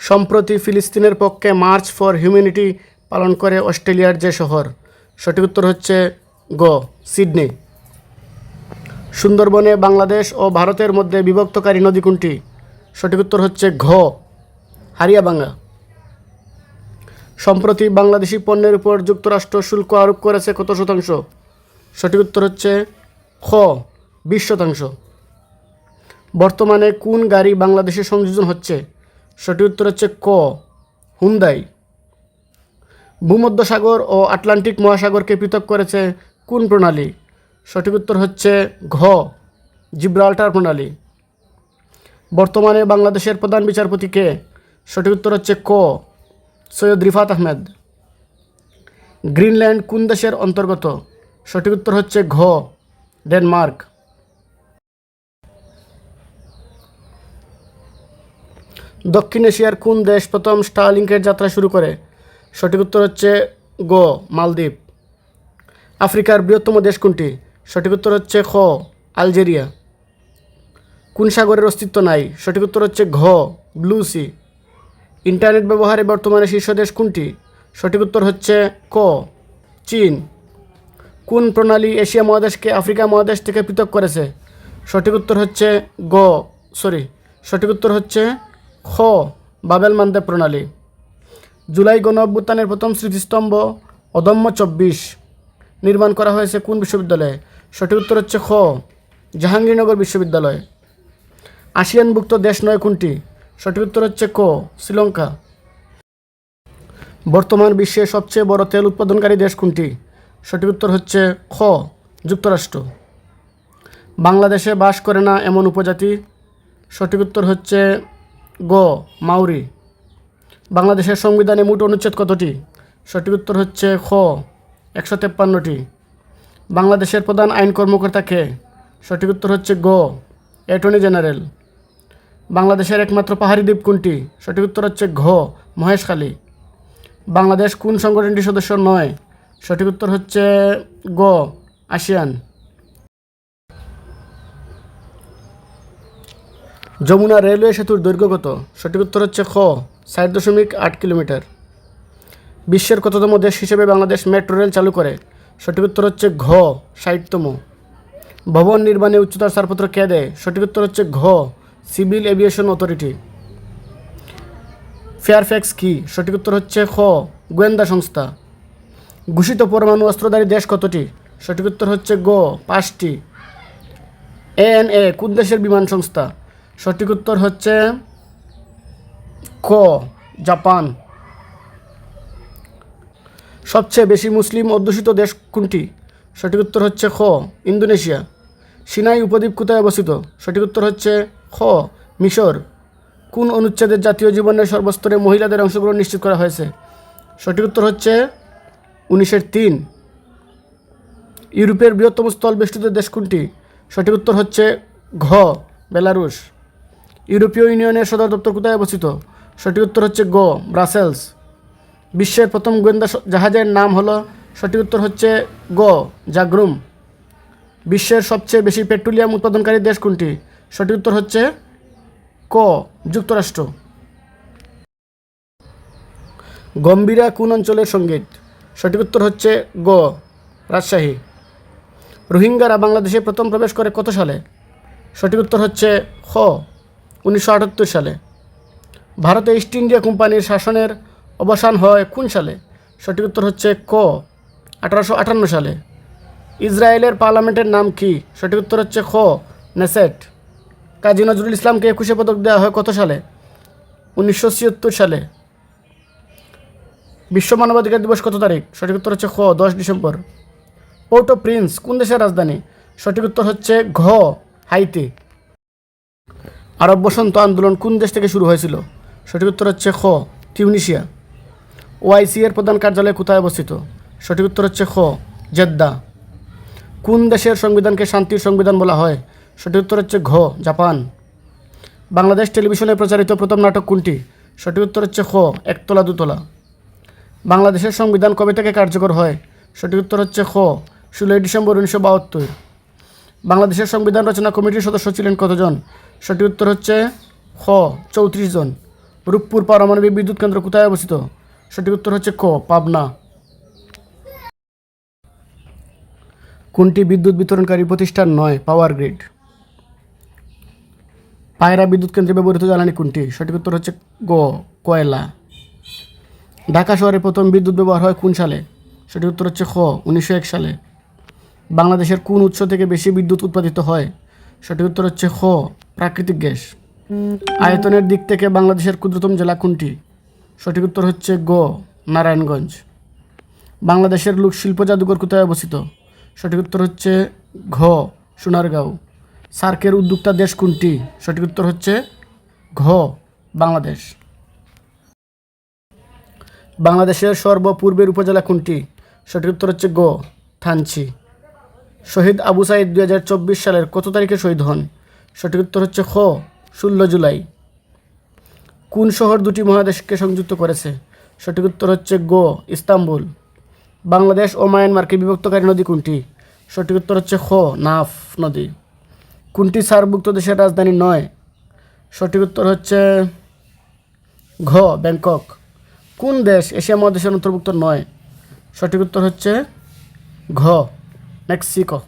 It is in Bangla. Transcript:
সম্প্রতি ফিলিস্তিনের পক্ষে মার্চ ফর হিউম্যানিটি পালন করে অস্ট্রেলিয়ার যে শহর? সঠিক উত্তর হচ্ছে গ সিডনি। সুন্দরবনে বাংলাদেশ ও ভারতের মধ্যে বিভক্তকারী নদী কোনটি? সঠিক উত্তর হচ্ছে ঘ হারিয়াবাঙ্গা। সম্প্রতি বাংলাদেশি পণ্যের উপর যুক্তরাষ্ট্র শুল্ক আরোপ করেছে কত শতাংশ? সঠিক উত্তর হচ্ছে খ 20%। বর্তমানে কোন গাড়ি বাংলাদেশে সংযোজন হচ্ছে? সঠিক উত্তর হচ্ছে ক হুন্দাই। ভূমধ্যসাগর ও আটলান্টিক মহাসাগরকে পৃথক করেছে কোন প্রণালী? সঠিক উত্তর হচ্ছে ঘ জিব্রাল্টার প্রণালী। বর্তমানে বাংলাদেশের প্রধান বিচারপতি কে? সঠিক উত্তর হচ্ছে ক সৈয়দ রিফাত আহমেদ। গ্রিনল্যান্ড কোন দেশের অন্তর্গত? সঠিক উত্তর হচ্ছে ঘ ডেনমার্ক। দক্ষিণ এশিয়ার কোন দেশ প্রথম স্টারলিংকের যাত্রা শুরু করে? সঠিক উত্তর হচ্ছে গ মালদ্বীপ। আফ্রিকার বৃহত্তম দেশ কোনটি? সঠিক উত্তর হচ্ছে খ আলজেরিয়া। কোন সাগরের অস্তিত্ব নাই? সঠিক উত্তর হচ্ছে ঘ ব্লু সি। ইন্টারনেট ব্যবহারে বর্তমানে শীর্ষ দেশ কোনটি? সঠিক উত্তর হচ্ছে ক চীন। কোন প্রণালী এশিয়া মহাদেশকে আফ্রিকা মহাদেশ থেকে পৃথক করেছে? সঠিক উত্তর হচ্ছে সঠিক উত্তর হচ্ছে খ বাবেল মানদেব প্রণালী। জুলাই গণ অভ্যুত্থানের প্রথম স্মৃতিস্তম্ভ অদম্য 24 নির্মাণ করা হয়েছে কোন বিশ্ববিদ্যালয়ে? সঠিক উত্তর হচ্ছে খ জাহাঙ্গীরনগর বিশ্ববিদ্যালয়। আসিয়ানভুক্ত দেশ নয় কোনটি? সঠিক উত্তর হচ্ছে ক শ্রীলঙ্কা। বর্তমান বিশ্বের সবচেয়ে বড় তেল উৎপাদনকারী দেশ কোনটি? সঠিক উত্তর হচ্ছে খ যুক্তরাষ্ট্র। বাংলাদেশে বাস করে না এমন উপজাতি? সঠিক উত্তর হচ্ছে গ মাউরি। বাংলাদেশের সংবিধানে মোট অনুচ্ছেদ কতটি? সঠিক উত্তর হচ্ছে খ 153টি। বাংলাদেশের প্রধান আইন কর্মকর্তা কে? সঠিক উত্তর হচ্ছে গ অ্যাটর্নি জেনারেল। বাংলাদেশের একমাত্র পাহাড়ি দ্বীপ কোনটি? সঠিক উত্তর হচ্ছে ঘ মহেশখালী। বাংলাদেশ কোন সংগঠনটির সদস্য নয়? সঠিক উত্তর হচ্ছে গ আসিয়ান। যমুনা রেলওয়ে সেতুর দৈর্ঘ্য কত? সঠিক উত্তর হচ্ছে খ 4.8 কিলোমিটার। বিশ্বের কততম দেশ হিসেবে বাংলাদেশ মেট্রো রেল চালু করে? সঠিক উত্তর হচ্ছে ঘ 60তম। ভবন নির্মাণে উচ্চতার ছাড়পত্র কে দেয়? সঠিক উত্তর হচ্ছে ঘ সিভিল এভিয়েশন অথরিটি। ফেয়ারফ্যাক্স কি? সঠিক উত্তর হচ্ছে খ গোয়েন্দা সংস্থা। ঘোষিত পরমাণু অস্ত্রধারী দেশ কতটি? সঠিক উত্তর হচ্ছে গ 5টি। ANA কোন দেশের বিমান সংস্থা? সঠিক উত্তর হচ্ছে ক জাপান। সবচেয়ে বেশি মুসলিম অধ্যুষিত দেশ কোনটি? সঠিক উত্তর হচ্ছে খ ইন্দোনেশিয়া। সিনাই উপদ্বীপ কোথায় অবস্থিত? সঠিক উত্তর হচ্ছে খ মিশর। কোন অনুচ্ছেদের জাতীয় জীবনের সর্বস্তরে মহিলাদের অংশগ্রহণ নিশ্চিত করা হয়েছে? সঠিক উত্তর হচ্ছে 1903। ইউরোপের বৃহত্তম স্থল বেষ্টিত দেশ কোনটি? সঠিক উত্তর হচ্ছে ঘ বেলারুশ। ইউরোপীয় ইউনিয়নের সদর দপ্তর কোথায় অবস্থিত? সঠিক উত্তর হচ্ছে গ ব্রাসেলস। বিশ্বের প্রথম গোয়েন্দা জাহাজের নাম হলো? সঠিক উত্তর হচ্ছে গ জাগ্রুম। বিশ্বের সবচেয়ে বেশি পেট্রোলিয়াম উৎপাদনকারী দেশ কোনটি? সঠিক উত্তর হচ্ছে ক যুক্তরাষ্ট্র। গম্ভীরা কোন অঞ্চলের সঙ্গীত? সঠিক উত্তর হচ্ছে গ রাজশাহী। রোহিঙ্গারা বাংলাদেশে প্রথম প্রবেশ করে কত সালে? সঠিক উত্তর হচ্ছে খ 1978 সালে। ভারতে ইস্ট ইন্ডিয়া কোম্পানির শাসনের অবসান হয় কোন সালে? সঠিক উত্তর হচ্ছে ক 1858 সালে। ইসরায়েলের পার্লামেন্টের নাম কি? সঠিক উত্তর হচ্ছে খ নেসেট। কাজী নজরুল ইসলামকে 21 পদক দেওয়া হয় কত সালে? 1976 সালে। বিশ্ব মানবাধিকার দিবস কত তারিখ? সঠিক উত্তর হচ্ছে খ 10 ডিসেম্বর। পোর্ট অফ প্রিন্স কোন দেশের রাজধানী? সঠিক উত্তর হচ্ছে ঘ হাইতি। আরব বসন্ত আন্দোলন কোন দেশ থেকে শুরু হয়েছিল? সঠিক উত্তর হচ্ছে খ তিউনিসিয়া। OIC এর প্রধান কার্যালয় কোথায় অবস্থিত? সঠিক উত্তর হচ্ছে খ জেদ্দা। কোন দেশের সংবিধানকে শান্তির সংবিধান বলা হয়? সঠিক উত্তর হচ্ছে ঘ জাপান। বাংলাদেশ টেলিভিশনে প্রচারিত প্রথম নাটক কোনটি? সঠিক উত্তর হচ্ছে খ একতলা দুতলা। বাংলাদেশের সংবিধান কবে থেকে কার্যকর হয়? সঠিক উত্তর হচ্ছে খ 16 ডিসেম্বর 1972। বাংলাদেশের সংবিধান রচনা কমিটির সদস্য ছিলেন কতজন? সঠিক উত্তর হচ্ছে খ 34 জন। রূপপুর পারমাণবিক বিদ্যুৎ কেন্দ্র কোথায় অবস্থিত? সঠিক উত্তর হচ্ছে ক, পাবনা। কোনটি বিদ্যুৎ বিতরণকারী প্রতিষ্ঠান নয়? Power grid. পায়রা বিদ্যুৎ কেন্দ্রে ব্যবহৃত জ্বালানি কোনটি? সঠিক উত্তর হচ্ছে গ, কয়লা। ঢাকা শহরে প্রথম বিদ্যুৎ ব্যবহার হয় কোন সালে? সঠিক উত্তর হচ্ছে খ, 1901 সালে। বাংলাদেশের কোন উৎস থেকে বেশি বিদ্যুৎ উৎপাদিত হয়? সঠিক উত্তর হচ্ছে খ, প্রাকৃতিক গ্যাস। আয়তনের দিক থেকে বাংলাদেশের ক্ষুদ্রতম জেলা কোনটি? সঠিক উত্তর হচ্ছে গ, নারায়ণগঞ্জ। বাংলাদেশের লোকশিল্প জাদুঘর কোথায় অবস্থিত? সঠিক উত্তর হচ্ছে ঘ, সোনারগাঁও। সার্কের উদ্যোক্তা দেশ কোনটি? সঠিক উত্তর হচ্ছে ঘ, বাংলাদেশ। বাংলাদেশের সর্বপূর্বের উপজেলা কোনটি? সঠিক উত্তর হচ্ছে গ, থানচি। শহীদ আবু সাঈদ 2024 সালের কত তারিখে শহীদ হন? সঠিক উত্তর হচ্ছে খ, 16 জুলাই। কোন শহর দুটি মহাদেশকে সংযুক্ত করেছে? সঠিক উত্তর হচ্ছে গ, ইস্তাম্বুল। বাংলাদেশ ও মায়ানমারকে বিভক্তকারী নদী কোনটি? সঠিক উত্তর হচ্ছে খ, নাফ নদী। কোনটি সার্কভুক্ত দেশের রাজধানী নয়? সঠিক উত্তর হচ্ছে ঘ, ব্যাংকক। কোন দেশ এশিয়া মহাদেশের অন্তর্ভুক্ত নয়? সঠিক উত্তর হচ্ছে ঘ, মেক্সিকো।